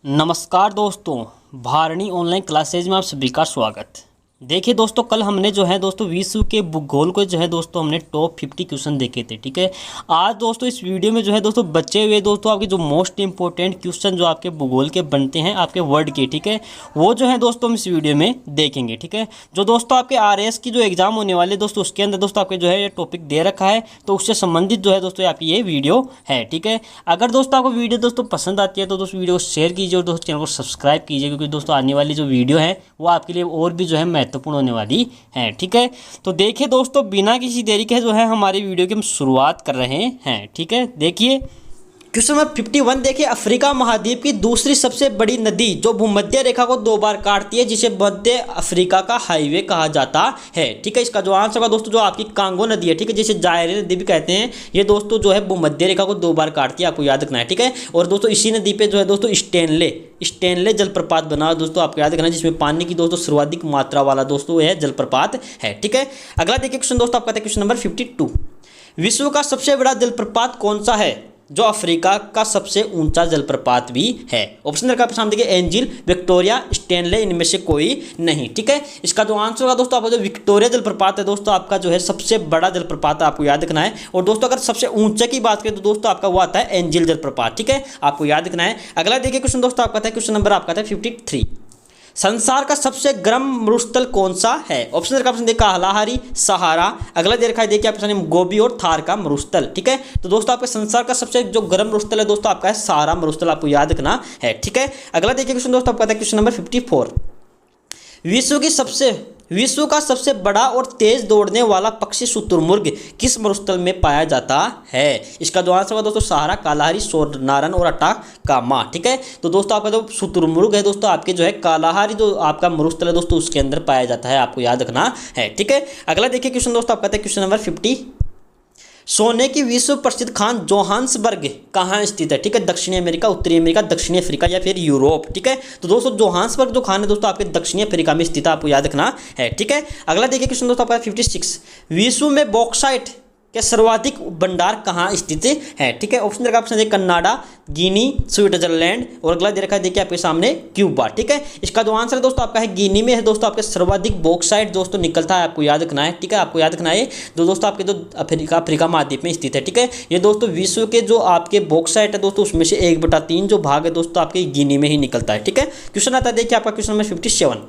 नमस्कार दोस्तों, Bharani online classes में आप सभी का स्वागत। देखिए दोस्तों, कल हमने जो है दोस्तों विश्व के भूगोल को जो है दोस्तों हमने टॉप 50 क्वेश्चन देखे थे। ठीक है, आज दोस्तों इस वीडियो में जो है दोस्तों बचे हुए दोस्तों आपके जो मोस्ट इंपॉर्टेंट क्वेश्चन जो आपके भूगोल के बनते हैं आपके वर्ड के, ठीक है, वो जो है दोस्तों हम इस वीडियो में देखेंगे। ठीक है, जो दोस्तों आपके RAS की जो एग्जाम होने वाले दोस्तों उसके अंदर दोस्तों आपके जो है ये टॉपिक दे रखा है, तो उससे संबंधित जो है दोस्तों आपकी ये वीडियो है। ठीक है, अगर दोस्तों आपको वीडियो दोस्तों पसंद आती है तो दोस्तों वीडियो को शेयर कीजिए और दोस्तों चैनल को सब्सक्राइब कीजिए, क्योंकि दोस्तों आने वाली जो वीडियो है वो आपके लिए और भी जो है महत्वपूर्ण होने वाली है। ठीक है, तो देखिए दोस्तों बिना किसी देरी के जो है हमारी वीडियो की हम शुरुआत कर रहे हैं। ठीक है, देखिए क्वेश्चन नंबर 51 देखिए, अफ्रीका महाद्वीप की दूसरी सबसे बड़ी नदी जो भूमध्य रेखा को 2 बार काटती है जिसे मध्य अफ्रीका का हाईवे कहा जाता है। ठीक है, इसका जो आंसर होगा दोस्तों जो आपकी कांगो नदी है, ठीक है, जिसे जायरे नदी भी कहते हैं, ये दोस्तों जो है भूमध्य रेखा को 2 बार काटती है, आपको याद रखना है। ठीक है, और दोस्तों इसी नदी पे जो है दोस्तों स्टेनले जलप्रपात बना दोस्तों आपको याद रखना है, जिसमें पानी की दोस्तों सर्वाधिक मात्रा वाला दोस्तों यह जलप्रपात है। ठीक है, अगला देखिए क्वेश्चन दोस्तों आपका क्वेश्चन नंबर 52, विश्व का सबसे बड़ा जलप्रपात कौन सा है जो अफ्रीका का सबसे ऊंचा जलप्रपात भी है? ऑप्शन रखा है सामने देखिए, एंजिल, विक्टोरिया, स्टेनले, इनमें से कोई नहीं। ठीक है, इसका जो आंसर होगा दोस्तों आपका जो विक्टोरिया जलप्रपात है दोस्तों आपका जो है सबसे बड़ा जलप्रपात आपको याद रखना है। और दोस्तों अगर सबसे ऊंचे की बात करें तो दोस्तों आपका वो आता है एंजिल जलप्रपात। ठीक है, आपको याद रखना है। अगला देखिए क्वेश्चन दोस्तों आपका था क्वेश्चन नंबर आपका था 53, संसार का सबसे गर्म मरुस्थल कौन सा है? ऑप्शन रखा आपने देखा, कालाहारी, सहारा, अगला दे रखा है देखिए आपके सामने गोबी और थार का मरुस्थल। ठीक है, तो दोस्तों आपके संसार का सबसे जो गर्म मरुस्थल है दोस्तों आपका है सहारा मरुस्थल, आपको याद रखना है। ठीक है, अगला देखिए क्वेश्चन दोस्तों आपका था क्वेश्चन नंबर 54, विश्व का सबसे बड़ा और तेज दौड़ने वाला पक्षी शुतुरमुर्ग किस मरुस्थल में पाया जाता है? इसका जो आंसर होगा दोस्तों सहारा, कालाहारी, सोनारन और अटाकामा। ठीक है, तो दोस्तों आपका जो शुतुरमुर्ग है दोस्तों आपके जो है कालाहारी जो आपका मरुस्थल है दोस्तों उसके अंदर पाया जाता है, आपको याद रखना है। ठीक है, अगला देखिए क्वेश्चन दोस्तों आपका क्वेश्चन नंबर 50, सोने की विश्व प्रसिद्ध खान जोहान्सबर्ग कहाँ स्थित है? ठीक है, दक्षिणी अमेरिका, उत्तरी अमेरिका, दक्षिणी अफ्रीका या फिर यूरोप। ठीक है, तो दोस्तों जोहान्सबर्ग जो खान है दोस्तों आपके दक्षिणी अफ्रीका में स्थित है, आपको याद रखना है। ठीक है, अगला देखिए क्वेश्चन दोस्तों आपका 56, विश्व में बॉक्साइट के सर्वाधिक भंडार कहाँ स्थित है? ठीक है, ऑप्शन रखा आपने कनाडा, गिनी, स्विट्जरलैंड और अगला दे रखा है देखिए आपके सामने क्यूबा। ठीक है, इसका जो आंसर है दोस्तों आपका है गिनी में है दोस्तों आपके सर्वाधिक बॉक्साइट दोस्तों निकलता है, आपको याद रखना है। ठीक है, आपको याद रखना है जो दोस्तों आपके जो अफ्रीका महाद्वीप में स्थित है। ठीक है, ये दोस्तों विश्व के जो आपके बॉक्साइट है दोस्तों उसमें से 1/3 जो भाग है दोस्तों आपके गिनी में ही निकलता है। ठीक है, क्वेश्चन आता है देखिए आपका क्वेश्चन नंबर 57,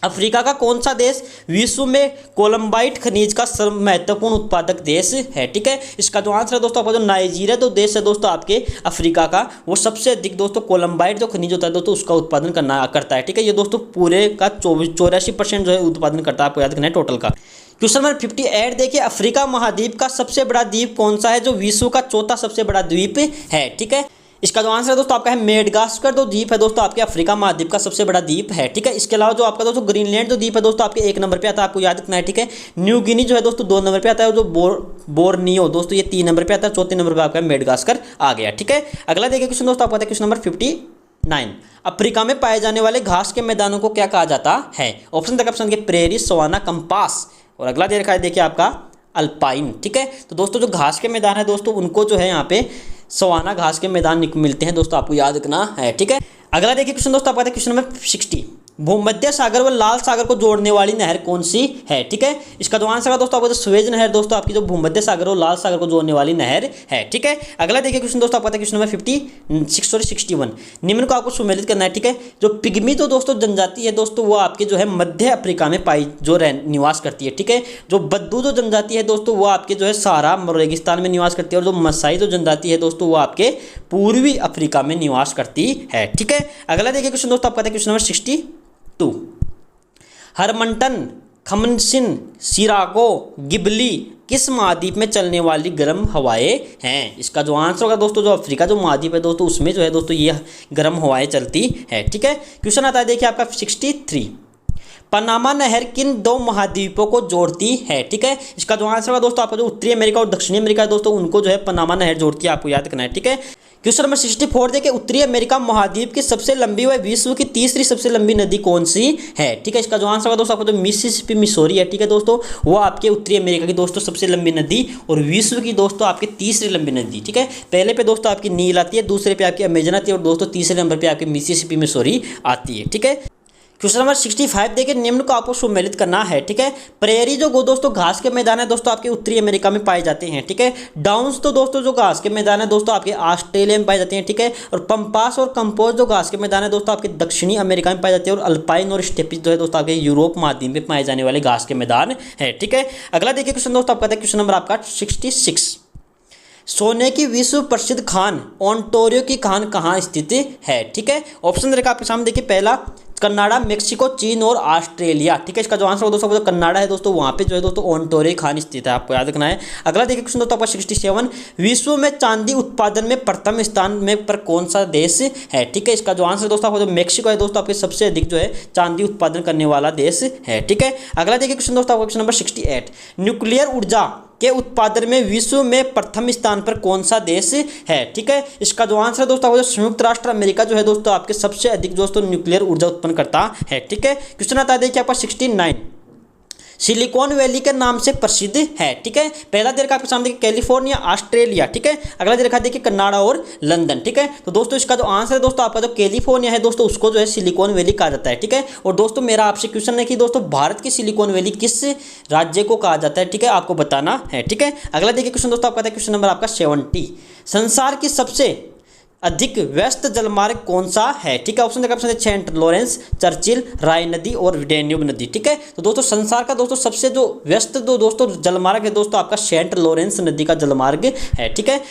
अफ्रीका का कौन सा देश विश्व में कोलंबाइट खनिज का महत्वपूर्ण उत्पादक देश है? ठीक है, इसका जो आंसर है दोस्तों आपका जो नाइजीरिया जो देश है दोस्तों आपके अफ्रीका का, वो सबसे अधिक दोस्तों कोलंबाइट जो खनिज होता है दोस्तों उसका उत्पादन करता है। ठीक है, ये दोस्तों पूरे का 84% जो है उत्पादन करता है, आपको याद रखना है टोटल का। क्वेश्चन नंबर 58 देखिए, अफ्रीका महाद्वीप का सबसे बड़ा द्वीप कौन सा है जो विश्व का 4था सबसे बड़ा द्वीप है? ठीक है, इसका जो आंसर है दोस्तों आपका है मेडगास्कर जो द्वीप है दोस्तों आपके अफ्रीका महाद्वीप का सबसे बड़ा द्वीप है। ठीक है, इसके अलावा जो आपका दोस्तों ग्रीनलैंड जो द्वीप है दोस्तों आपके 1 नंबर पे आता है, आपको याद रखना है। ठीक है, न्यू गिनी जो है दोस्तों 2 नंबर पे आता है, जो बोर्नियो दोस्तों ये 3 नंबर पे आता है, चौथे नंबर पे आपका मेडगास्कर आ गया। ठीक है, अगला देखिए क्वेश्चन दोस्तों आपका क्वेश्चन नंबर 59, अफ्रीका में पाए जाने वाले घास के मैदानों को क्या कहा जाता है? ऑप्शन तक ऑप्शन के प्रेरी, सवाना, कंपास और अगला दे रखा है देखिए आपका अल्पाइन। ठीक है, तो दोस्तों जो घास के मैदान है दोस्तों उनको जो है यहाँ पे सवाना घास के मैदान मिलते हैं दोस्तों, आपको याद रखना है। ठीक है, अगला देखिए क्वेश्चन दोस्तों आपका क्वेश्चन नंबर 60, भूमध्य सागर व लाल सागर को जोड़ने वाली नहर कौन सी है? ठीक है, इसका जो आंसर है दोस्तों आपका स्वेज नहर दोस्तों आपकी जो भूमध्य सागर और लाल सागर को जोड़ने वाली नहर है। ठीक है, अगला देखिए क्वेश्चन दोस्तों आपका क्वेश्चन नंबर 61, निम्न को आपको सम्मिलित करना है। ठीक है, जो पिग्मी तो दोस्तों जनजाति है दोस्तों वो आपके जो है मध्य अफ्रीका में पाई जो निवास करती है। ठीक है, जो बद्दू जो जनजाति है दोस्तों वो आपके जो है सहारा रेगिस्तान में निवास करती है, और जो मसाई जो जनजाति है दोस्तों वो आपके पूर्वी अफ्रीका में निवास करती है। ठीक है, अगला देखिए क्वेश्चन दोस्तों आपका क्वेश्चन नंबर 62, हरमंटन, खमसिन, सिराको, गिबली किस महाद्वीप में चलने वाली गर्म हवाएं हैं? इसका जो आंसर होगा दोस्तों जो अफ्रीका जो महाद्वीप है दोस्तों उसमें जो है दोस्तों ये गर्म हवाएं चलती है। ठीक है, क्वेश्चन आता है देखिए आपका 63, पनामा नहर किन 2 महाद्वीपों को जोड़ती है? ठीक है, इसका जो आंसर होगा दोस्तों आपका जो उत्तरी अमेरिका और दक्षिणी अमेरिका है दोस्तों उनको जो है पनामा नहर जोड़ती है, आपको याद रखना है। ठीक है, क्वेश्चन नंबर 64 देखिए, उत्तरी अमेरिका महाद्वीप की सबसे लंबी व विश्व की तीसरी सबसे लंबी नदी कौन सी है? ठीक है, इसका जो आंसर होगा दोस्तों आपको तो मिसिसिपी मिसौरी है। ठीक है दोस्तों, वो आपके उत्तरी अमेरिका की दोस्तों सबसे लंबी नदी और विश्व की दोस्तों आपकी तीसरी लंबी नदी। ठीक है, पहले पे दोस्तों आपकी नील आती है, दूसरे पे आपकी अमेजन आती है और दोस्तों तीसरे नंबर पे आपकी मिसिसिपी मिसौरी आती है। ठीक है, क्वेश्चन नंबर 65 देखिए, निम्न को आपको सम्मिलित करना है। ठीक है, प्रेयरी जो दोस्तों घास के मैदान है दोस्तों आपके उत्तरी अमेरिका में पाए जाते हैं। ठीक है, डाउन्स तो दोस्तों जो घास के मैदान है दोस्तों आपके ऑस्ट्रेलिया में पाए जाते हैं। ठीक है, और पंपास और कंपोज जो घास के मैदान है दोस्तों आपके दक्षिणी अमेरिका में पाए जाते हैं और अल्पाइन और स्टेपिस जो है दोस्तों आपके यूरोप महाद्वीप में पाए जाने वाले घास के मैदान है। ठीक है, अगला देखिए क्वेश्चन दोस्तों आपका क्वेश्चन नंबर आपका 66, सोने की विश्व प्रसिद्ध खान ओंटारियो की खान कहाँ स्थित है? ठीक है, ऑप्शन रहेगा आपके सामने देखिए, पहला कनाडा, मेक्सिको, चीन और ऑस्ट्रेलिया। ठीक है, इसका जो आंसर होगा दोस्तों कनाडा है दोस्तों, वहाँ पे जो है दोस्तों ओंटारियो खान स्थित है, आपको याद रखना है। अगला देखिए क्वेश्चन दोस्तों आपका 67, विश्व में चांदी उत्पादन में प्रथम स्थान में पर कौन सा देश है? ठीक है, इसका जो आंसर दोस्तों आपको मेक्सिको है दोस्तों, आपके सबसे अधिक जो है चांदी उत्पादन करने वाला देश है। ठीक है, अगला देखिए क्वेश्चन दोस्तों आपका क्वेश्चन नंबर 68, न्यूक्लियर ऊर्जा के उत्पादन में विश्व में प्रथम स्थान पर कौन सा देश है? ठीक है, इसका जो आंसर है दोस्तों आपको संयुक्त राष्ट्र अमेरिका जो है दोस्तों आपके सबसे अधिक दोस्तों न्यूक्लियर ऊर्जा उत्पन्न करता है। ठीक है, क्वेश्चन आता है देखिए आपका 69, सिलिकॉन वैली के नाम से प्रसिद्ध है। ठीक है, पहला दे रखा आपके सामने कैलिफोर्निया, ऑस्ट्रेलिया। ठीक है, अगला दे रखा देखिए कनाडा और लंदन। ठीक है, तो दोस्तों इसका जो आंसर है दोस्तों आपका जो कैलिफोर्निया है दोस्तों, उसको जो है सिलिकॉन वैली कहा जाता है। ठीक है, और दोस्तों मेरा आपसे क्वेश्चन है कि दोस्तों भारत की सिलिकॉन वैली किस राज्य को कहा जाता है? ठीक है, आपको बताना है। ठीक है, अगला देखिए क्वेश्चन दोस्तों आपका क्वेश्चन नंबर आपका 70, संसार की सबसे अधिक व्यस्त जलमार्ग कौन सा है? ठीक है, ऑप्शन देखा सेंट लॉरेंस, चर्चिल, राय नदी और डेन्यूब नदी। ठीक है, तो दोस्तों संसार का दोस्तों सबसे जो व्यस्त दोस्तों जलमार्ग है दोस्तों आपका सेंट लॉरेंस नदी का जलमार्ग है। ठीक है,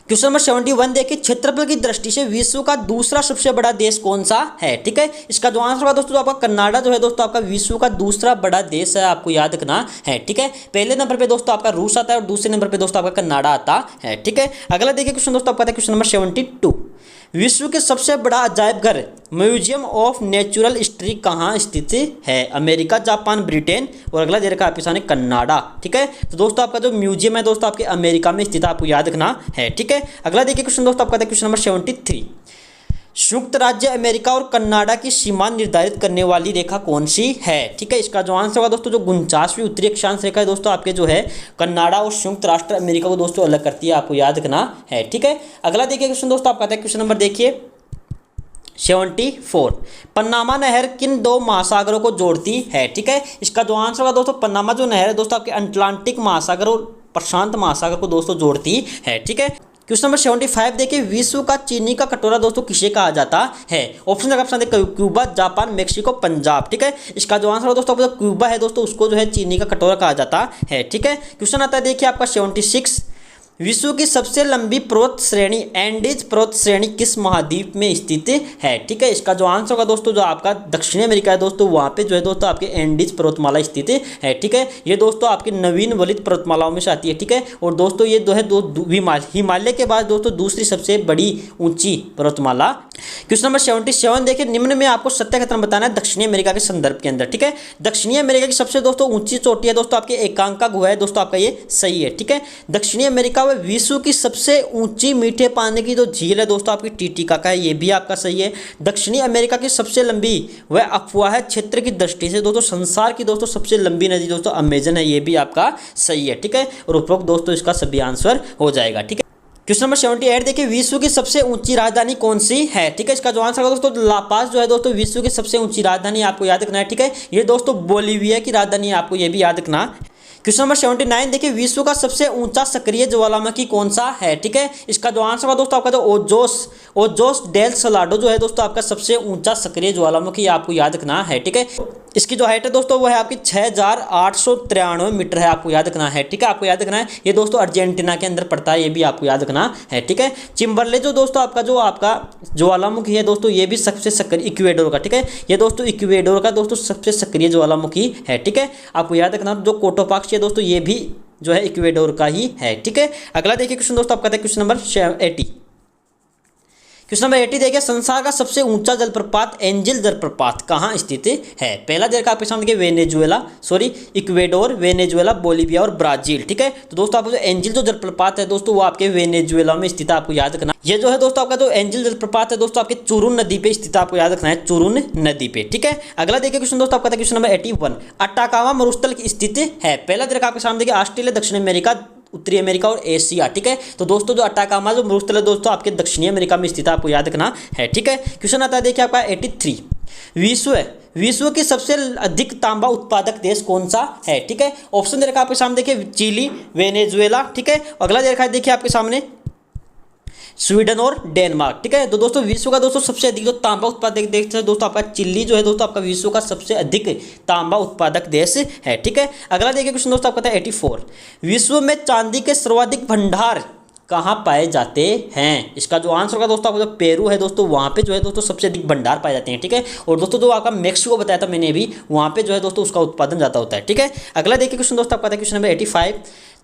क्वेश्चन नंबर 71 देखिए, क्षेत्रफल की दृष्टि से विश्व का दूसरा सबसे बड़ा देश कौन सा है? ठीक है, इसका जो आंसर होगा दोस्तों आपका कनाडा जो है दोस्तों आपका विश्व का दूसरा बड़ा देश है, आपको याद रखना है। ठीक है, पहले नंबर पे दोस्तों आपका रूस आता है और दूसरे नंबर पे दोस्तों आपका कनाडा आता है। ठीक है, अगला देखिए क्वेश्चन दोस्तों आपका क्वेश्चन नंबर 72, विश्व के सबसे बड़ा अजायब घर म्यूजियम ऑफ नेचुरल हिस्ट्री कहाँ स्थित है? अमेरिका, जापान, ब्रिटेन और अगला दे रखा है आपके सामने कनाडा। ठीक है, तो दोस्तों आपका जो म्यूजियम है दोस्तों आपके अमेरिका में स्थित है, आपको याद रखना है। ठीक है, अगला देखिए क्वेश्चन दोस्तों आपका क्वेश्चन नंबर 73, संयुक्त राज्य अमेरिका और कनाडा की सीमा निर्धारित करने वाली रेखा कौन सी है? ठीक है, इसका जो आंसर होगा दोस्तों जो 49वीं उत्तरी अक्षांश रेखा है दोस्तों आपके जो है कनाडा और संयुक्त राष्ट्र अमेरिका को दोस्तों अलग करती है, आपको याद रखना है। ठीक है, अगला देखिए क्वेश्चन दोस्तों आपका है क्वेश्चन नंबर देखिए 74, पन्नामा नहर किन दो महासागरों को जोड़ती है? ठीक है, इसका जो आंसर होगा दोस्तों पन्नामा जो नहर है दोस्तों आपके अटलांटिक महासागर और प्रशांत महासागर को दोस्तों जोड़ती है। ठीक है, क्वेश्चन नंबर 75 देखिए, विश्व का चीनी का कटोरा दोस्तों किसे कहा जाता है? ऑप्शन देखिए क्यूबा, जापान, मेक्सिको, पंजाब। ठीक है, इसका जो आंसर है दोस्तों क्यूबा है दोस्तों, उसको जो है चीनी का कटोरा कहा जाता है। ठीक है, क्वेश्चन आता है देखिए आपका 76, विश्व की सबसे लंबी पर्वत श्रेणी एंडीज पर्वत श्रेणी किस महाद्वीप में स्थित है? ठीक है, इसका जो आंसर होगा दोस्तों जो आपका दक्षिणी अमेरिका है दोस्तों, वहाँ पे जो है दोस्तों आपके एंडीज पर्वतमाला स्थित है। ठीक है, ये दोस्तों आपकी नवीन वलित पर्वतमालाओं में से आती है। ठीक है, और दोस्तों ये हिमालय के बाद दोस्तों दूसरी सबसे बड़ी ऊंची पर्वतमाला। क्वेश्चन नंबर 77 देखिए, निम्न में आपको सत्य कथन बताना है दक्षिणी अमेरिका के संदर्भ के अंदर। ठीक है, दक्षिणी अमेरिका की सबसे दोस्तों ऊंची चोटी है दोस्तों आपके एकांका गुहा है दोस्तों, आपका ये सही है। ठीक है, दक्षिणी अमेरिका में विश्व की सबसे ऊंची मीठे पानी की जो झील है दोस्तों आपकी टीटीका का है, ये भी आपका सही है। दक्षिणी अमेरिका की सबसे लंबी वह अफवाह क्षेत्र की दृष्टि से दोस्तों संसार की दोस्तों सबसे लंबी नदी दोस्तों अमेजन है, ये भी आपका सही है। ठीक है, और उपरोक्त दोस्तों इसका सभी आंसर हो जाएगा। ठीक है, क्वेश्चन नंबर 78 देखिए, विश्व की सबसे ऊंची राजधानी कौन सी है? ठीक है, इसका जो आंसर होगा दोस्तों लापास जो है दोस्तों विश्व की सबसे ऊंची राजधानी, आपको याद रखना है। ठीक है, ये दोस्तों बोलीविया की राजधानी है, आपको ये भी याद रखना। क्वेश्चन नंबर 79 देखिए, विश्व का सबसे ऊंचा सक्रिय ज्वालामुखी कौन सा है? ठीक है, इसका जो आंसर होगा दोस्तों आपका जो ओजोस डेल सलाडो जो है दोस्तों आपका सबसे ऊंचा सक्रिय ज्वालामुखी, आपको याद रखना है। ठीक है, इसकी जो हाइट है दोस्तों वो है आपकी 6893 मीटर है, आपको याद रखना है। ठीक है, आपको याद रखना है, ये दोस्तों अर्जेंटीना के अंदर पड़ता है, ये भी आपको याद रखना है। ठीक है, चिम्बरले जो दोस्तों आपका ज्वालामुखी है दोस्तों, ये भी सबसे सक्रिय इक्वेडोर का। ठीक है, ये दोस्तों इक्वेडोर का दोस्तों सबसे सक्रिय ज्वालामुखी है। ठीक है, आपको याद रखना जो कोटोपाक्स है दोस्तों, ये भी जो है इक्वेडोर का ही है। ठीक है, अगला देखिए क्वेश्चन दोस्तों आपका है क्वेश्चन नंबर 80, क्वेश्चन नंबर 80 देखिए, संसार का सबसे ऊंचा जलप्रपात एंजल जलप्रपात कहाँ स्थित है? पहला देखा आपके सामने देखिए Venezuela, sorry Ecuador, Venezuela, Bolivia और ब्राजील। ठीक है, तो दोस्तों आपको जो एंजल जो जलप्रपात है दोस्तों वो आपके वेनेजुएला में स्थित है, आपको याद रखना। ये जो है दोस्तों आपका जो एंजल जलप्रपात है दोस्तों आपके चुरुन नदी पे स्थित है, आपको याद रखना है चुरुन नदी पे। ठीक है, अगला देखिए क्वेश्चन दोस्तों आपका क्वेश्चन नंबर 81, अटाकामा मरुस्थल स्थित है? पहला देखा आपके सामने देखिए ऑस्ट्रेलिया, दक्षिण अमेरिका, उत्तरी अमेरिका और एशिया। ठीक है, तो दोस्तों जो अटाकामा जो मरुस्थल है दोस्तों आपके दक्षिणी अमेरिका में स्थित है, आपको याद रखना है। ठीक है, क्वेश्चन आता है देखिए आपका 83, विश्व की सबसे अधिक तांबा उत्पादक देश कौन सा है? ठीक है, ऑप्शन दे रखा है आपके सामने देखिए चिली, वेनेजुएला। ठीक है, अगला दे रखा है देखिए आपके सामने स्वीडन और डेनमार्क। ठीक है, तो दोस्तों विश्व का दोस्तों सबसे अधिक जो तांबा उत्पादक देश है दोस्तों आपका चिल्ली जो है दोस्तों आपका विश्व का सबसे अधिक तांबा उत्पादक देश है। ठीक है, अगला देखिए क्वेश्चन दोस्तों आपका था 84, विश्व में चांदी के सर्वाधिक भंडार कहाँ पाए जाते हैं? इसका जो आंसर होगा दोस्तों आपका जो पेरू है दोस्तों, वहाँ पे जो है दोस्तों सबसे अधिक भंडार पाए जाते हैं। ठीक है, और दोस्तों जो आपका मैक्सिको बताया था मैंने भी, वहाँ पे जो है दोस्तों उसका उत्पादन ज़्यादा होता है। ठीक है, अगला देखिए क्वेश्चन दोस्तों आपका था क्वेश्चन नंबर 85,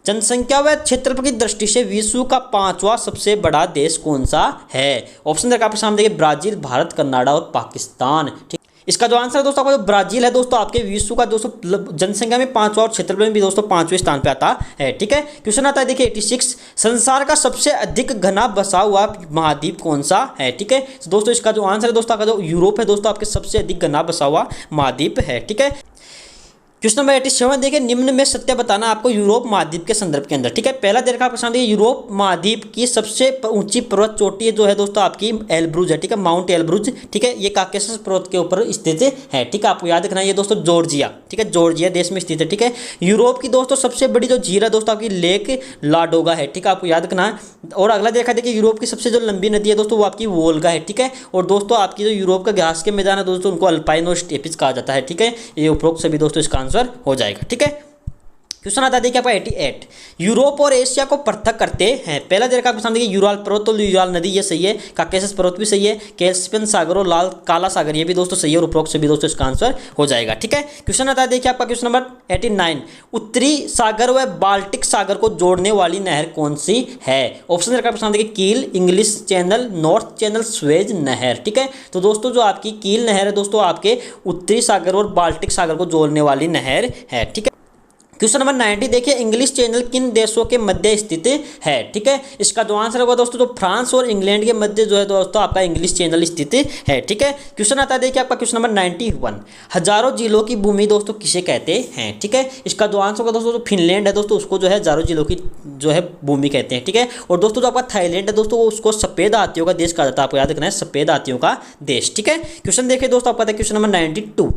जनसंख्या व क्षेत्रफल की दृष्टि से विश्व का 5वां सबसे बड़ा देश कौन सा है? ऑप्शन देखा आपके सामने देखिए ब्राजील, भारत, कनाडा और पाकिस्तान। ठीक, इसका जो आंसर है दोस्तों आपका जो ब्राजील है दोस्तों आपके विश्व का दोस्तों जनसंख्या में 5वां और क्षेत्रफल में भी दोस्तों 5वें स्थान पे आता है। ठीक है, क्वेश्चन आता है देखिए 86, संसार का सबसे अधिक घना बसा हुआ महाद्वीप कौन सा है? ठीक है, तो दोस्तों इसका जो आंसर है दोस्तों आपका जो यूरोप है दोस्तों आपके सबसे अधिक घना बसा हुआ महाद्वीप है। ठीक है, क्वेश्चन नंबर 87 देखिए, निम्न में सत्य बताना आपको यूरोप महाद्वीप के संदर्भ के अंदर। ठीक है, पहला देखा आपके सामने यूरोप महाद्वीप की सबसे ऊंची पर्वत चोटी जो है दोस्तों आपकी एल्ब्रुज है। ठीक है, माउंट एल्ब्रुज। ठीक है, ये काकेशस पर्वत के ऊपर स्थित है। ठीक है, आपको याद रखना है ये दोस्तों जॉर्जिया, ठीक है, जॉर्जिया देश में स्थित है। ठीक है, यूरोप की दोस्तों सबसे बड़ी जो झील है दोस्तों आपकी लेक लाडोगा है। ठीक है, आपको याद रखना है। और अगला देखा देखिए यूरोप की सबसे जो लंबी नदी है दोस्तों वो आपकी वोल्गा है। ठीक है, और दोस्तों आपकी जो यूरोप का घास के मैदान है दोस्तों उनको अल्पाइन और स्टेपिस कहा जाता है। ठीक है, ये उपरोक्त सभी दोस्तों इसका आंसर हो जाएगा। ठीक है, क्वेश्चन आता है देखिए आपका 88, यूरोप और एशिया को पृथक करते हैं? पहला देखा आपके सामने देखिए यूराल पर्वत और यूराल नदी, ये सही है। काकेशस पर्वत भी सही है। कैस्पियन सागर और लाल काला सागर ये भी दोस्तों सही है, और उपरोक्त से भी दोस्तों इसका आंसर हो जाएगा। ठीक है, क्वेश्चन आता है देखिए आपका क्वेश्चन नंबर 89, उत्तरी सागर व बाल्टिक सागर को जोड़ने वाली नहर कौन सी है? ऑप्शन देखा आपके सामने देखिए कील, English channel, north channel, Suez नहर। ठीक है, तो दोस्तों जो आपकी कील नहर है दोस्तों आपके उत्तरी सागर और बाल्टिक सागर को जोड़ने वाली नहर है। ठीक है, क्वेश्चन नंबर 90 देखिए, इंग्लिश चैनल किन देशों के मध्य स्थित है? ठीक है, इसका जो आंसर होगा दोस्तों तो फ्रांस और इंग्लैंड के मध्य जो है दोस्तों आपका इंग्लिश चैनल स्थित है। ठीक है, क्वेश्चन आता है देखिए आपका क्वेश्चन नंबर 91, हजारों जिलों की भूमि दोस्तों किसे कहते हैं? ठीक है, इसका जो आंसर होगा दोस्तों तो फिनलैंड है दोस्तों, उसको जो है हजारों जिलों की जो है भूमि कहते हैं। ठीक है, और दोस्तों जो आपका थाईलैंड है दोस्तों उसको सफेद हाथियों का देश कहा जाता है, आपको याद रखना है सफेद हाथियों का देश। ठीक है, क्वेश्चन देखिए दोस्तों आपका question number 92,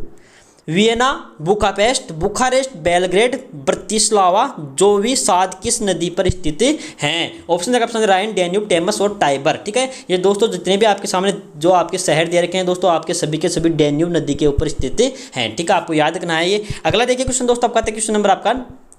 Vienna, Budapest, Bucharest, Belgrade, Bratislava, Novi Sad किस नदी पर स्थित हैं? ऑप्शन देखा आपके राइन, डैन्यूब, टेमस और टाइबर। ठीक है, ये दोस्तों जितने भी आपके सामने जो आपके शहर दे रखे हैं दोस्तों आपके सभी के सभी डैन्यूब नदी के ऊपर स्थित हैं। ठीक है, आपको याद रखना है ये। अगला देखिए क्वेश्चन दोस्तों आपका क्वेश्चन नंबर आपका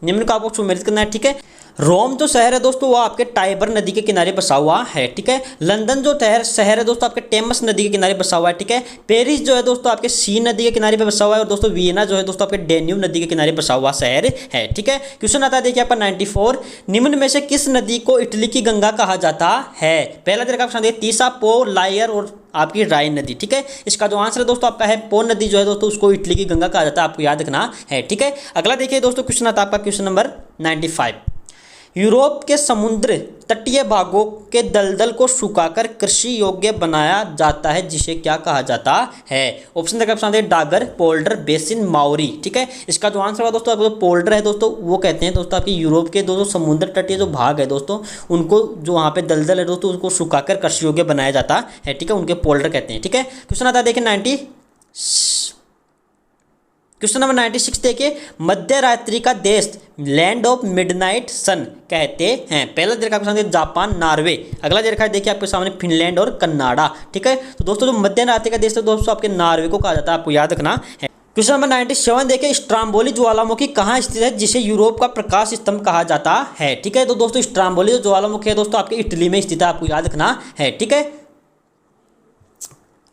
निम्न का आपको सुमेलित करना है। ठीक है, रोम जो शहर है दोस्तों वो आपके टाइबर नदी के किनारे बसा हुआ है। ठीक है, लंदन जो शहर है दोस्तों आपके टेमस नदी के किनारे बसा हुआ है। ठीक है, पेरिस जो है दोस्तों आपके सीन नदी के किनारे पे बसा हुआ है, और दोस्तों वियना जो है दोस्तों आपके डैन्यूब नदी के किनारे बसा हुआ शहर है। ठीक है, क्वेश्चन आता है देखिए आपका 94, निम्न में से किस नदी को इटली की गंगा कहा जाता है? पहला देखा आपका तीसा, पो, लायर और आपकी राइन नदी। ठीक है, इसका जो आंसर है दोस्तों आपका है पो नदी जो है दोस्तों उसको इटली की गंगा कहा जाता है, आपको याद रखना है। ठीक है, अगला देखिए दोस्तों क्वेश्चन आता है आपका क्वेश्चन नंबर 95, यूरोप के समुद्र तटीय भागों के दलदल को सुखाकर कृषि योग्य बनाया जाता है जिसे क्या कहा जाता है? ऑप्शन देखा आपके डागर, पोल्डर, बेसिन, माउरी। ठीक है, इसका जो आंसर होगा दोस्तों आपको पोल्डर है दोस्तों वो कहते हैं दोस्तों आपकी यूरोप के दोस्तों समुद्र तटीय जो भाग है दोस्तों उनको जो वहाँ पे दलदल है दोस्तों उनको सुखाकर कृषि योग्य बनाया जाता है। ठीक है, उनके पोल्डर कहते हैं। ठीक है, क्वेश्चन आता है देखिए क्वेश्चन नंबर 96 देखिए, मध्य रात्रि का देश लैंड ऑफ मिडनाइट सन कहते हैं? पहला देखा आपके सामने जापान, नॉर्वे। अगला देखा देखिए आपके सामने फिनलैंड और कनाडा। ठीक है, तो दोस्तों जो मध्य रात्रि का देश है दोस्तों आपके नॉर्वे को कहा जाता है, आपको याद रखना है। क्वेश्चन नंबर 97 देखिए, स्ट्राम्बोली ज्वालामुखी कहाँ स्थित है जिसे यूरोप का प्रकाश स्तंभ कहा जाता है? ठीक है, तो दोस्तों स्ट्राम्बोली जो ज्वालामुखी है दोस्तों आपके इटली में स्थित है, आपको याद रखना है। ठीक है,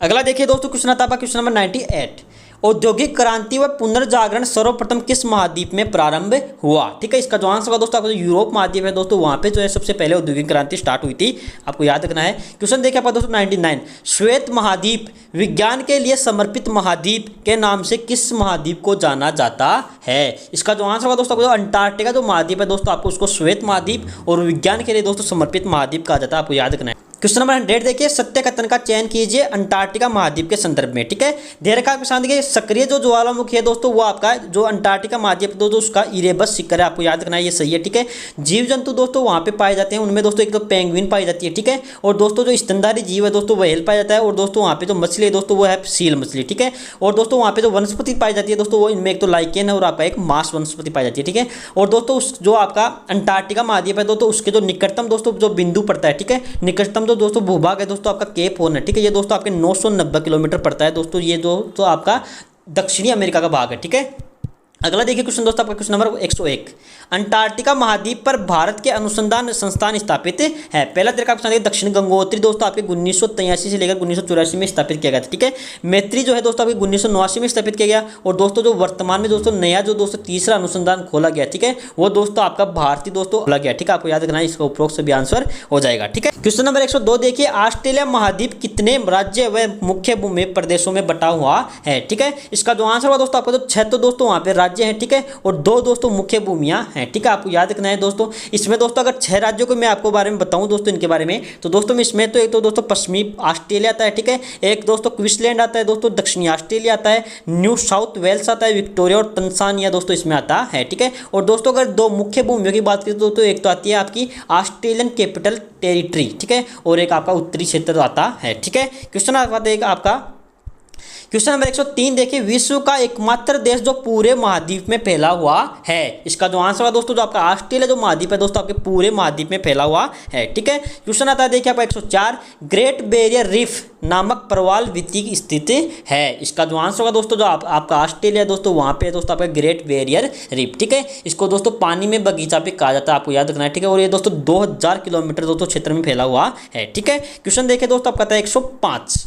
अगला देखिए दोस्तों क्वेश्चन आता है क्वेश्चन नंबर 98, औद्योगिक क्रांति व पुनर्जागरण सर्वप्रथम किस महाद्वीप में प्रारंभ हुआ? ठीक है, इसका जो आंसर होगा दोस्तों आपको यूरोप महाद्वीप है दोस्तों, वहां पे जो है सबसे पहले औद्योगिक क्रांति स्टार्ट हुई थी, आपको याद रखना है। क्वेश्चन देखिए आपका दोस्तों 99, श्वेत महाद्वीप विज्ञान के लिए समर्पित महाद्वीप के नाम से किस महाद्वीप को जाना जाता है? इसका जो आंसर होगा दोस्तों आपको अंटार्कटिका जो महाद्वीप है दोस्तों, आपको उसको श्वेत महाद्वीप और विज्ञान के लिए दोस्तों समर्पित महाद्वीप कहा जाता है, आपको याद रखना है। क्वेश्चन नंबर 100 देखिए, सत्य कथन का चयन कीजिए अंटार्कटिका महाद्वीप के संदर्भ में। ठीक है, दे रखा है देखिए, सक्रिय जो ज्वालामुखी है दोस्तों वो आपका जो अंटार्कटिका महाद्वीप दोस्तों उसका इरेबस शिखर है, आपको याद रखना है, ये सही है। ठीक है, जीव जंतु दोस्तों वहां पे पाए जाते हैं, उनमें दोस्तों एक तो पेंगुइन पाई जाती है। ठीक है, और दोस्तों जो स्तनधारी जीव है दोस्तों व्हेल पाया जाता है, और दोस्तों वहाँ पे जो मछली है दोस्तों वो है सील मछली। ठीक है, और दोस्तों वहाँ पे जो वनस्पति पाई जाती है दोस्तों वो इनमें एक तो लाइकेन है और आपका एक मांस वनस्पति पाई जाती है। ठीक है, और दोस्तों उस जो आपका अंटार्कटिका महाद्वीप है दोस्तों उसके जो निकटतम दोस्तों जो बिंदु पड़ता है, ठीक है, निकटतम जो दोस्तों भूभाग है दोस्तों आपका केप हॉर्न है। ठीक है, ये दोस्तों आपके 990 किलोमीटर पड़ता है दोस्तों, ये तो आपका दक्षिणी अमेरिका का भाग है। ठीक है, अगला देखिए क्वेश्चन दोस्तों आपका क्वेश्चन नंबर 101, अंटार्कटिका महाद्वीप पर भारत के अनुसंधान संस्थान स्थापित है। पहला देखा आपका दक्षिण गंगोत्री दोस्तों आपके 1983 से लेकर 1984 में स्थापित किया गया था। ठीक है, मैत्री जो है दोस्तों आपके 1989 में स्थापित किया गया, और दोस्तों जो वर्तमान में दोस्तों नया जो दोस्तों तीसरा अनुसंधान खोला गया, ठीक है, वो दोस्तों आपका भारतीय दोस्तों खोला गया। ठीक है, आपको याद रखना है, इसका उपरोक्त से भी आंसर हो जाएगा। ठीक है, क्वेश्चन नंबर 102 देखिए, ऑस्ट्रेलिया महाद्वीप कितने राज्य व मुख्य भूमि प्रदेशों में बटा हुआ है? ठीक है, इसका जो आंसर होगा दोस्तों आपका तो 6 तो दोस्तों वहाँ पे राज्य हैं। ठीक है, और 2 दोस्तों मुख्य भूमियां हैं। ठीक है, आपको याद रखना है दोस्तों, इसमें दोस्तों अगर 6 राज्यों को मैं आपको बारे में बताऊं दोस्तों इनके बारे में, तो दोस्तों इसमें तो एक तो दोस्तों पश्चिमी ऑस्ट्रेलिया आता है। ठीक है, एक दोस्तों क्वींसलैंड आता है दोस्तों, दक्षिणी ऑस्ट्रेलिया आता है, न्यू साउथ वेल्स आता है, विक्टोरिया और तंजानिया दोस्तों इसमें आता है। ठीक है, और दोस्तों अगर 2 मुख्य भूमियों की बात करें तो एक तो आती है आपकी ऑस्ट्रेलियन कैपिटल टेरिटरी, ठीक है, और एक आपका उत्तरी क्षेत्र आता है। ठीक है, क्वेश्चन आपका क्वेश्चन नंबर 103 देखिए, विश्व का एकमात्र देश जो पूरे महाद्वीप में फैला हुआ है। इसका जो आंसर है दोस्तों जो आपका ऑस्ट्रेलिया जो महाद्वीप है दोस्तों आपके पूरे महाद्वीप में फैला हुआ है। ठीक है, क्वेश्चन आता है देखिए आपका 104, ग्रेट बैरियर रीफ नामक प्रवाल वीथी स्थित है। इसका जो आंसर होगा दोस्तों जो आपका ऑस्ट्रेलिया दोस्तों वहां पे दोस्तों आपका ग्रेट बैरियर रीफ। ठीक है, इसको दोस्तों पानी में बगीचा भी कहा जाता है, आपको याद रखना है। ठीक है, और ये दोस्तों 2000 किलोमीटर दोस्तों क्षेत्र में फैला हुआ है। ठीक है, क्वेश्चन देखिए दोस्तों आपका 105,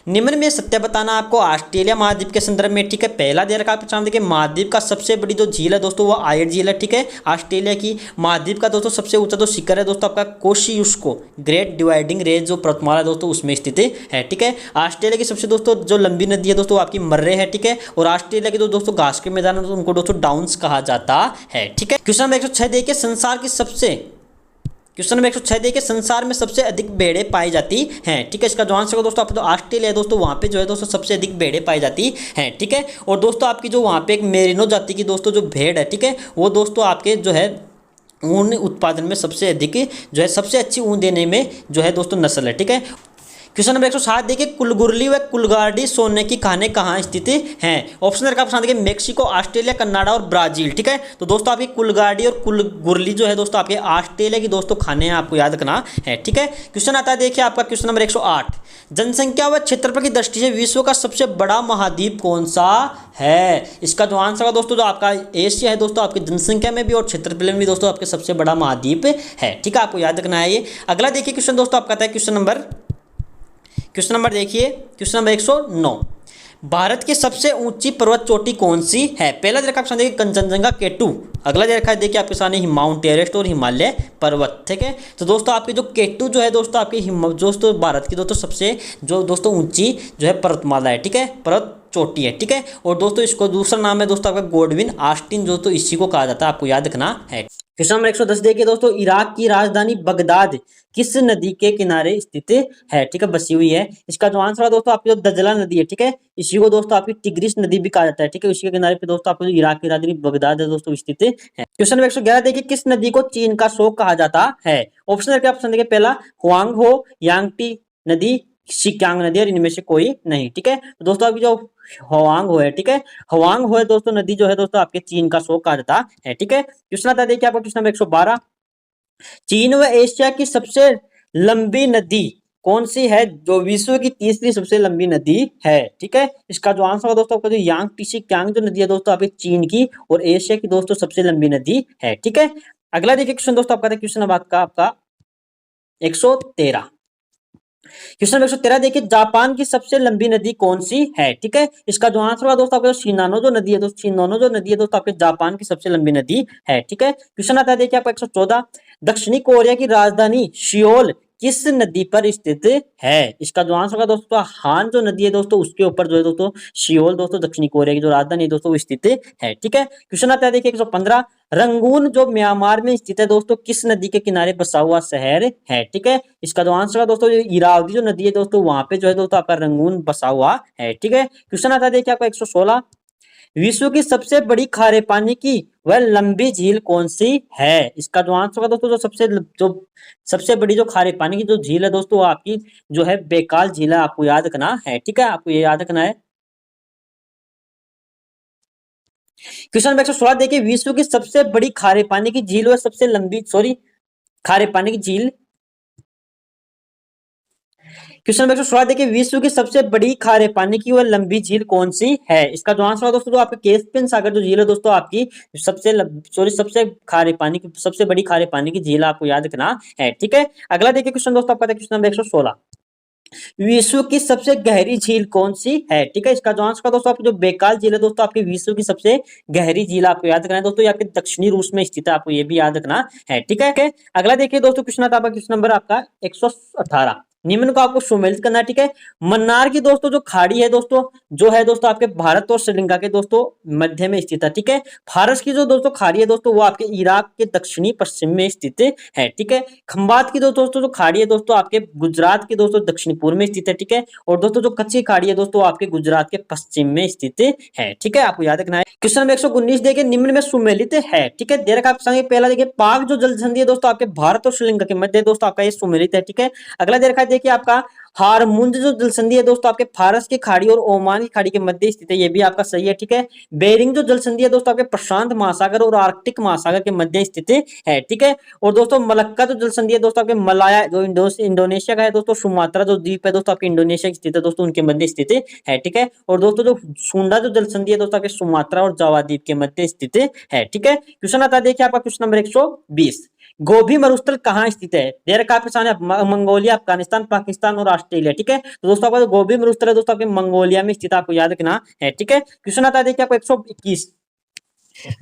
निम्न में सत्य बताना आपको ऑस्ट्रेलिया महाद्वीप के संदर्भ में। ठीक है, पहला दे रखा है देखिए, महाद्वीप का सबसे बड़ी जो झील है दोस्तों वो आयर झील है। ठीक है, ऑस्ट्रेलिया की महाद्वीप का दोस्तों सबसे ऊंचा जो शिखर है दोस्तों आपका कोशियुस्को ग्रेट डिवाइडिंग रेंज जो पर्वतमाला है दोस्तों उसमें स्थित है। ठीक है, ऑस्ट्रेलिया की सबसे दोस्तों जो लंबी नदी है दोस्तों आपकी मर्रे है। ठीक है, और ऑस्ट्रेलिया के जो दोस्तों घास के मैदान है उनको दोस्तों डाउन्स कहा जाता है। ठीक है, क्वेश्चन नंबर 106 देखिए, क्वेश्चन नंबर 106 देखिए, संसार में सबसे अधिक भेड़ें पाई जाती हैं। ठीक है, इसका जो आंसर है दोस्तों आपको तो ऑस्ट्रेलिया है दोस्तों, वहाँ पे जो है दोस्तों सबसे अधिक भेड़ें पाई जाती हैं। ठीक है, और दोस्तों आपकी जो वहाँ पे एक मेरिनो जाति की दोस्तों जो भेड़ है, ठीक है, वो दोस्तों आपके जो है ऊन उत्पादन में सबसे अधिक जो है सबसे अच्छी ऊन देने में जो है दोस्तों नस्ल है। ठीक है, क्वेश्चन नंबर 107 देखिए, कुलगुरली व कुलगाड़ी सोने की खाने कहाँ स्थित हैं? ऑप्शन रखा आपके देखिए, मेक्सिको, ऑस्ट्रेलिया, कनाडा और ब्राजील। ठीक है, तो दोस्तों आपकी कुलगाड़ी और कुलगुरली जो है दोस्तों आपके ऑस्ट्रेलिया की दोस्तों खाने हैं, आपको याद रखना है। ठीक है, क्वेश्चन आता है देखिए आपका क्वेश्चन नंबर 108, जनसंख्या व क्षेत्रफल की दृष्टि से विश्व का सबसे बड़ा महाद्वीप कौन सा है? इसका जो आंसर है दोस्तों जो आपका एशिया है दोस्तों, आपकी जनसंख्या में भी और क्षेत्रफल में भी दोस्तों आपके सबसे बड़ा महाद्वीप है। ठीक है, आपको याद रखना है ये। अगला देखिए क्वेश्चन दोस्तों आपका आता है क्वेश्चन नंबर देखिए, क्वेश्चन नंबर 109, भारत की सबसे ऊंची पर्वत चोटी कौन सी है? पहला दे रखा है देखिए कंचनजंगा K2, अगला दे रखा है देखिए आपके सामने माउंट एवरेस्ट और हिमालय पर्वत। ठीक है, तो दोस्तों आपकी जो K2 जो है दोस्तों आपकी दोस्तों भारत की दोस्तों सबसे जो दोस्तों ऊंची जो है पर्वतमाला है। ठीक है, पर्वत चोटी है। ठीक है, और दोस्तों इसको दूसरा नाम है दोस्तों आपका गोडविन ऑस्टिन दोस्तों इसी को कहा जाता है, आपको याद रखना है। क्वेश्चन नंबर 110 देखिए दोस्तों, इराक की राजधानी बगदाद किस नदी के किनारे स्थित है? ठीक है, बसी हुई है। इसका जो आंसर है दोस्तों आपकी जो दजला नदी है, ठीक है, इसी को दोस्तों आपकी टिग्रिस नदी भी कहा जाता है। ठीक है, इसी के किनारे पे दोस्तों आपको इराक की राजधानी बगदाद है दोस्तों स्थित है। क्वेश्चन नंबर 111 देखिए, किस नदी को चीन का शोक कहा जाता है? ऑप्शन देखिए, पहला हुआंग हो, यांगटी नदी, सिक्यांग नदी और इनमें से कोई नहीं। ठीक है, तो दोस्तों अभी जो हवांग हो है, ठीक है, हवांग हो है दोस्तों नदी जो है दोस्तों आपके चीन का शोक कहा जाता है। ठीक है, क्वेश्चन आता है देखिए आपको क्वेश्चन नंबर 112, चीन व एशिया की सबसे लंबी नदी कौन सी है जो विश्व की तीसरी सबसे लंबी नदी है? ठीक है, इसका जो आंसर है दोस्तों आपका जो यांगटी सिक्यांग जो नदी है दोस्तों आपकी चीन की और एशिया की दोस्तों सबसे लंबी नदी है। ठीक है, अगला देखिए क्वेश्चन दोस्तों आपका क्वेश्चन आपका 113, क्वेश्चन नंबर 113 देखिए, जापान की सबसे लंबी नदी कौन सी है? ठीक है, इसका जो आंसर होगा दोस्तों आपका शिनानो जो नदी है दोस्तों, शिनानो जो नदी है दोस्तों आपके जापान की सबसे लंबी नदी है। ठीक है, क्वेश्चन आता है देखिए आपका 114, दक्षिणी कोरिया की राजधानी सियोल किस नदी पर स्थित है? इसका जो आंसर होगा दोस्तों हान जो नदी है दोस्तों उसके ऊपर जो है दोस्तों सियोल दोस्तों दक्षिणी कोरिया की जो राजधानी है दोस्तों वो स्थित है। ठीक है, क्वेश्चन आता है देखिए 115, रंगून जो म्यांमार में स्थित है दोस्तों किस नदी के किनारे बसा हुआ शहर है? ठीक है, इसका जो आंसर है दोस्तों इरावदी जो नदी है दोस्तों वहां पे जो है दोस्तों आपका रंगून बसा हुआ है। ठीक है, क्वेश्चन आता है देखिए आपका 116, विश्व की सबसे बड़ी खारे पानी की वह लंबी झील कौन सी है? इसका जो आंसर होगा दोस्तों जो सबसे बड़ी जो खारे पानी की जो झील है दोस्तों वो आपकी जो है बेकाल झील है, आपको याद रखना है। ठीक है, आपको ये याद रखना है। क्वेश्चन नंबर 116 देखिए, विश्व की सबसे बड़ी खारे पानी की झील और सबसे लंबी सॉरी खारे पानी की झील। क्वेश्चन नंबर 116 देखिए, विश्व की सबसे बड़ी खारे पानी की वह लंबी झील कौन सी है? इसका जो आंसर है दोस्तों जो आपके कैस्पियन सागर जो झील है दोस्तों आपकी सबसे खारे पानी की सबसे बड़ी खारे पानी की झील आपको याद रखना है। ठीक है, अगला देखिए क्वेश्चन दोस्तों आपका क्वेश्चन नंबर 116, विश्व की सबसे गहरी झील कौन सी है? ठीक है, इसका जो आंसर दोस्तों आपकी जो बेकाल झील है दोस्तों आपकी विश्व की सबसे गहरी झील आपको याद रखना है दोस्तों, ये आपके दक्षिणी रूस में स्थित है, आपको ये भी याद रखना है। ठीक है, अगला देखिए दोस्तों क्वेश्चन आता है क्वेश्चन नंबर आपका 118, निम्न को आपको सम्मिलित करना है। ठीक है, मन्नार की दोस्तों जो खाड़ी है दोस्तों जो है दोस्तों आपके भारत और श्रीलंका के दोस्तों मध्य में स्थित है। ठीक है, फारस की जो दोस्तों खाड़ी है दोस्तों वो आपके इराक के दक्षिणी पश्चिम में स्थित है। ठीक है, खंबात की दोस्तों जो खाड़ी है दोस्तों आपके गुजरात के दोस्तों दक्षिण पूर्व में स्थित है। ठीक है, और दोस्तों जो कच्ची खाड़ी है दोस्तों आपके गुजरात के पश्चिम में स्थित है। ठीक है, आपको याद रखना है। क्वेश्चन नंबर 119 देखिए, निम्न में सम्मिलित है। ठीक है, दे रखा आपके सामने पहला देखिए, पाक जो जल संधि है दोस्तों आपके भारत और श्रीलंका के मध्य दोस्तों आपका ये सम्मिलित है। ठीक है, अगला दे रखा है देखिए आपका हारमुंज जो जल संधि है दोस्तों आपके फारस की खाड़ी और ओमान की खाड़ी के मध्य स्थित है, ये भी आपका सही है। ठीक है, बेरिंग जो जल संधि है दोस्तों आपके प्रशांत महासागर और आर्कटिक महासागर के मध्य स्थित है। ठीक है, और दोस्तों मलक्का जो जल संधि है दोस्तों आपके मलाया जो इंडोनेशिया का है दोस्तों, सुमात्रा जो द्वीप है दोस्तों आपके इंडोनेशिया स्थित है दोस्तों उनके मध्य स्थित है। ठीक है, और दोस्तों जो सुंडा जो जल संधि है दोस्तों आपके सुमात्रा और जावा द्वीप के मध्य स्थित है। ठीक है, क्वेश्चन आता है देखिए आपका क्वेश्चन नंबर 120, गोभी मरुस्थल कहाँ स्थित है? दे रखा है आपके सामने मंगोलिया, अफगानिस्तान, पाकिस्तान और ऑस्ट्रेलिया। ठीक है, तो दोस्तों आपका जो गोभी मरुस्थल है दोस्तों आपके मंगोलिया में स्थित है, आपको याद रखना है। ठीक है, क्वेश्चन आता है देखिए आपको 121,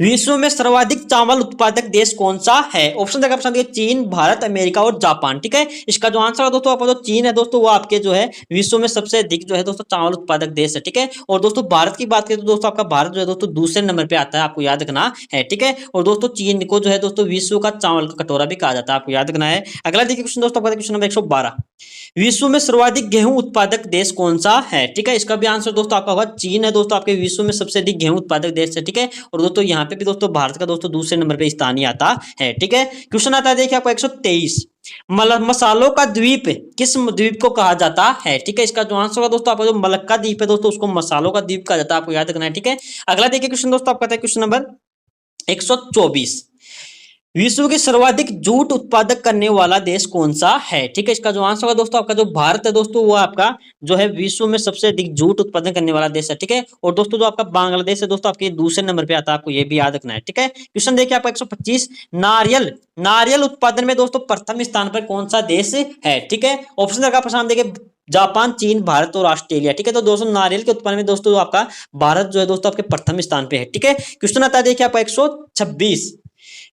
विश्व में सर्वाधिक चावल उत्पादक देश कौन सा है? ऑप्शन देखा आपके चीन, भारत, अमेरिका और जापान। ठीक है, इसका जो आंसर है दोस्तों आपका जो चीन है दोस्तों वो आपके जो है विश्व में सबसे अधिक जो है दोस्तों चावल उत्पादक देश है। ठीक है, और दोस्तों भारत की बात करें तो दोस्तों आपका भारत जो है दोस्तों दूसरे नंबर पे आता है, आपको याद रखना है। ठीक है, और दोस्तों चीन को जो है दोस्तों विश्व का चावल का कटोरा भी कहा जाता है, आपको याद रखना है। अगला देखिए क्वेश्चन दोस्तों आपका क्वेश्चन नंबर 112, विश्व में सर्वाधिक गेहूं उत्पादक देश कौन सा है? ठीक है, इसका भी आंसर दोस्तों आपका होगा चीन है दोस्तों, आपके विश्व में सबसे अधिक गेहूं उत्पादक देश है। ठीक है, और दोस्तों यहाँ पे भी दोस्तों भारत का दोस्तों दूसरे नंबर पे स्थान ही आता है। ठीक है, क्वेश्चन आता है देखिए आपको 123, मसालों का द्वीप किस द्वीप को कहा जाता है? ठीक है, इसका जो आंसर होगा दोस्तों आपका जो मलक्का द्वीप है दोस्तों उसको मसालों का द्वीप कहा जाता है, आपको याद रखना है। ठीक है, अगला देखिए क्वेश्चन दोस्तों आपका क्वेश्चन नंबर 124, विश्व के सर्वाधिक जूट उत्पादक करने वाला देश कौन सा है? ठीक है, इसका जो आंसर होगा दोस्तों आपका जो भारत है दोस्तों वो आपका जो है विश्व में सबसे अधिक जूट उत्पादन करने वाला देश है। ठीक है, और दोस्तों जो आपका बांग्लादेश है दोस्तों आपके दूसरे नंबर पे आता है, आपको ये भी याद रखना है। ठीक है, क्वेश्चन देखिए आपका 125, नारियल नारियल उत्पादन में दोस्तों प्रथम स्थान पर कौन सा देश है? ठीक है, ऑप्शन रखा प्रशांत देखिए जापान, चीन, भारत और ऑस्ट्रेलिया। ठीक है, तो दोस्तों नारियल के उत्पादन में दोस्तों आपका भारत जो है दोस्तों आपके प्रथम स्थान पे है। ठीक है, क्वेश्चन आता है देखिए आपका 126,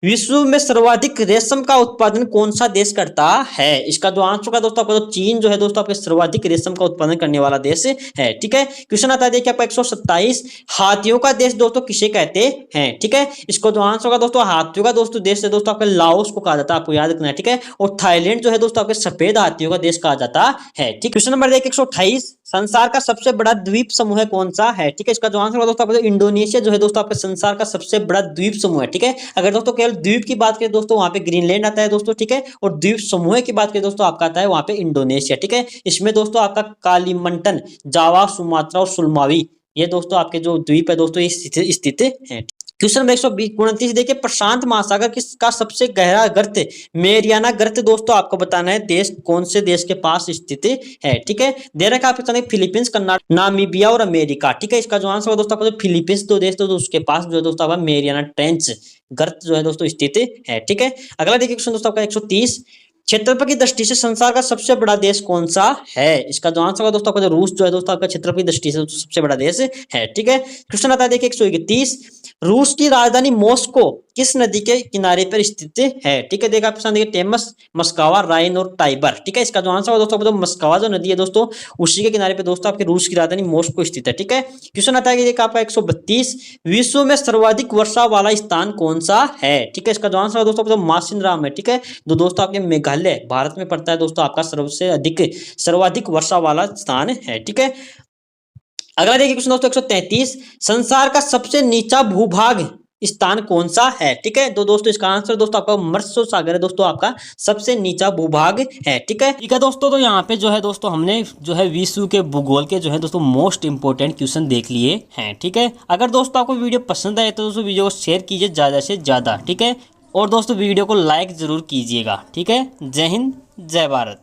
विश्व में सर्वाधिक रेशम का उत्पादन कौन सा देश करता है? इसका जो आंसर होगा दोस्तों आपका तो चीन जो है दोस्तों आपके सर्वाधिक रेशम का उत्पादन करने वाला देश है। ठीक है, क्वेश्चन आता है देखिए आपका 127, हाथियों का देश दोस्तों किसे कहते हैं? ठीक है, इसको जो आंसर होगा दोस्तों हाथियों का दोस्तों देश है दोस्तों आपका लाओस को कहा जाता है, आपको याद रखना है। ठीक है, और थाईलैंड जो है दोस्तों आपके सफेद हाथियों का देश कहा जाता है। ठीक, क्वेश्चन नंबर देखिए 128, संसार का सबसे बड़ा द्वीप समूह कौन सा है? ठीक है, इसका जो आंसर होगा दोस्तों आपका इंडोनेशिया जो है दोस्तों आपके संसार का सबसे बड़ा द्वीप समूह है। ठीक है, अगर दोस्तों केवल द्वीप की बात करें दोस्तों वहां पे ग्रीनलैंड आता है दोस्तों। ठीक है, और द्वीप समूह की बात करें दोस्तों आपका आता है वहां पे इंडोनेशिया। ठीक है, इसमें दोस्तों आपका कालीमंटन, जावा, सुमात्रा और सुलमावी ये दोस्तों आपके जो द्वीप है दोस्तों ये स्थित है। क्वेश्चन नंबर 129 देखिए, प्रशांत महासागर का सबसे गहरा गर्त मेरियाना गर्त दोस्तों आपको बताना है देश कौन से देश के पास स्थित है। ठीक है, दे रखा आपके सामने फिलीपींस, कर्नाटक, नामीबिया और अमेरिका। ठीक है, इसका जो आंसर है दोस्तों आपको फिलीपींस दो देश तो उसके पास जो है दोस्तों आपका मेरियाना ट्रेंच गर्त जो है दोस्तों स्थित है। ठीक है, अगला देखिए क्वेश्चन दोस्तों आपका 130, क्षेत्रफल की दृष्टि से संसार का सबसे बड़ा देश कौन सा है? इसका जो आंसर होगा दोस्तों आपका, जो रूस जो है दोस्तों आपका क्षेत्रफल की दृष्टि से सबसे बड़ा देश है। ठीक है, क्वेश्चन आता है देखिए 131, रूस की राजधानी मॉस्को किस नदी के किनारे पर स्थित है? ठीक है, देखा आपके देखिए टेमस, मस्कावा, राइन और टाइबर। ठीक है, इसका जो आंसर होगा दोस्तों आपका, मस्कावा जो नदी है दोस्तों उसी के किनारे पे दोस्तों आपके रूस की राजधानी मॉस्को स्थित है। ठीक है, क्वेश्चन आता है देखिए आपका 132, विश्व में सर्वाधिक वर्षा वाला स्थान कौन सा है? ठीक है, इसका जो आंसर है दोस्तों आपका मासिनराम है। ठीक है, जो दोस्तों आपके मेघालय भारत में पड़ता है दोस्तों आपका सर्वाधिक वर्षा वाला स्थान है। ठीक है, अगला देखिए क्वेश्चन दोस्तों 133, संसार का सबसे नीचा भूभाग स्थान कौन सा है? ठीक है, तो दोस्तों इसका आंसर दोस्तों आपका मत्स्य सागर है दोस्तों, आपका सबसे नीचा भूभाग है। ठीक है दोस्तों, तो यहाँ पे जो है दोस्तों हमने जो है विश्व के भूगोल के जो है दोस्तों मोस्ट इंपोर्टेंट क्वेश्चन देख लिए हैं। ठीक है, अगर दोस्तों आपको वीडियो पसंद आए तो दोस्तों वीडियो को शेयर कीजिए ज़्यादा से ज़्यादा। ठीक है, और दोस्तों वीडियो को लाइक ज़रूर कीजिएगा। ठीक है, जय हिंद, जय भारत।